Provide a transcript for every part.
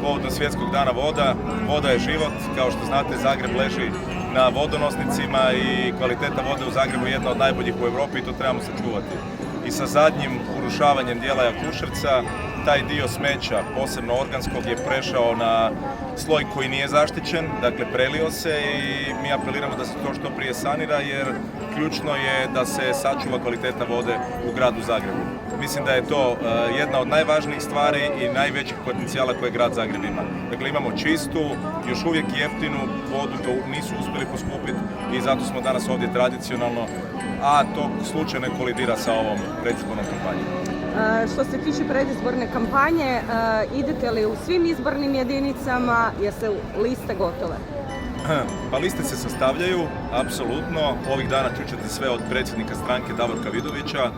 povodom Svjetskog dana voda. Voda je život, kao što znate Zagreb leži na vodonosnicima i kvaliteta vode u Zagrebu je jedna od najboljih u Europi i to trebamo sačuvati. I sa zadnjim urušavanjem dijela Jakuševca taj dio smeća, posebno organskog, je prešao na sloj koji nije zaštićen, dakle prelio se i mi apeliramo da se to što prije sanira jer ključno je da se sačuva kvaliteta vode u gradu Zagrebu. Mislim da je to jedna od najvažnijih stvari i najvećih potencijala koje grad Zagreb ima. Dakle, imamo čistu, još uvijek jeftinu vodu, to nisu uspjeli poskupiti i zato smo danas ovdje tradicionalno, a to slučaj ne kolidira sa ovom predizbornom kampanjom. Što se tiče predizborne kampanje, idete li u svim izbornim jedinicama, jesu liste gotove? Pa liste se sastavljaju, apsolutno. Ovih dana čućete sve od predsjednika stranke Davorka Vidovića.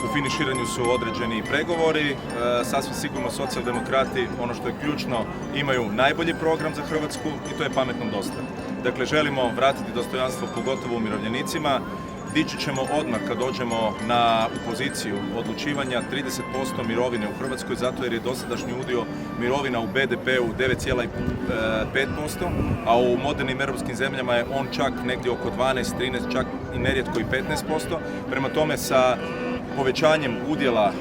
U finiširanju su određeni pregovori. Sasvim sigurno socijaldemokrati, ono što je ključno, imaju najbolji program za Hrvatsku i to je pametnom dosta. Dakle, želimo vratiti dostojanstvo pogotovo umirovljenicima. Dići ćemo odmah kad dođemo na poziciju odlučivanja 30% mirovine u Hrvatskoj zato jer je dosadašnji udio mirovina u BDP-u 9,5%, a u modernim europskim zemljama je on čak negdje oko 12, 13, čak i nerijetko i 15%. Prema tome sa povećanjem udjela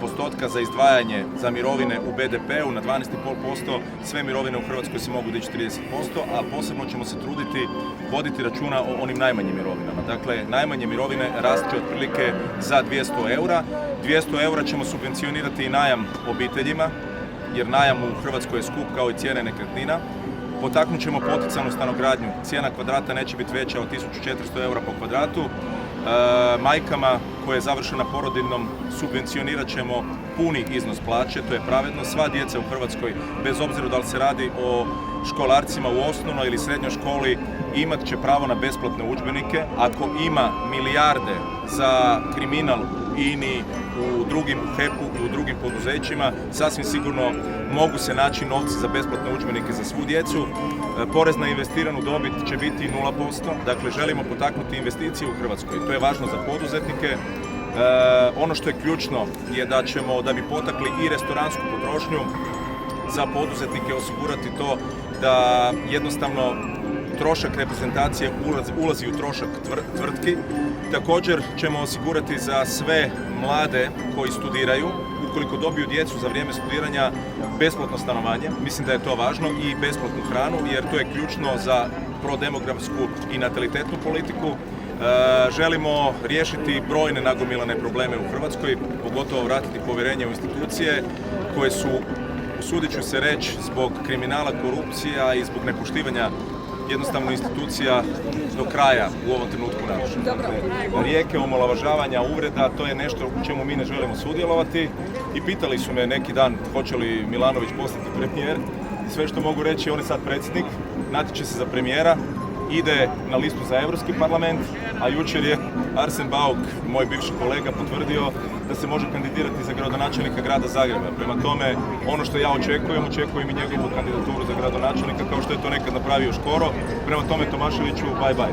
postotka za izdvajanje za mirovine u BDP-u na 12,5%, sve mirovine u Hrvatskoj se mogu dići 30%, a posebno ćemo se truditi voditi računa o onim najmanjim mirovinama. Dakle, najmanje mirovine rast će otprilike za 200 eura. 200 eura ćemo subvencionirati i najam obiteljima, jer najam u Hrvatskoj je skup kao i cijene nekretnina. Potaknut ćemo poticajnu stanogradnju. Cijena kvadrata neće biti veća od 1400 eura po kvadratu. Majkama koje je završena porodiljnom subvencionirat ćemo puni iznos plaće, to je pravedno. Sva djeca u Hrvatskoj, bez obzira da li se radi o školarcima u osnovnoj ili srednjoj školi, imat će pravo na besplatne udžbenike. Ako ima milijarde za kriminal u INI, u drugim HEP-u i u drugim poduzećima, sasvim sigurno mogu se naći novci za besplatne udžbenike za svu djecu. Porez na investiranu dobit će biti 0%, dakle želimo potaknuti investicije u Hrvatskoj. To je važno za poduzetnike. Ono što je ključno je da ćemo, da bi potakli i restoransku potrošnju, za poduzetnike osigurati to da jednostavno trošak reprezentacije ulazi u trošak tvrtki. Također ćemo osigurati za sve mlade koji studiraju, ukoliko dobiju djecu za vrijeme studiranja, besplatno stanovanje. Mislim da je to važno i besplatnu hranu, jer to je ključno za prodemografsku i natalitetnu politiku. Želimo riješiti brojne nagomilane probleme u Hrvatskoj, pogotovo vratiti povjerenje u institucije koje su, usudit ću se reći, zbog kriminala, korupcija i zbog nepoštivanja jednostavno institucija do kraja u ovom trenutku narušene. Rijeke omalovažavanja, uvreda, to je nešto u čemu mi ne želimo sudjelovati i pitali su me neki dan hoće li Milanović postati premijer. Sve što mogu reći, on je sad predsjednik, natječe se za premijera, ide na listu za Europski parlament, a jučer je Arsen Bauk, moj bivši kolega, potvrdio da se može kandidirati za gradonačelnika grada Zagreba. Prema tome, ono što ja očekujem i njegovu kandidaturu za gradonačelnika, kao što je to nekad napravio Škoro. Prema tome, Tomaševiću, bye bye.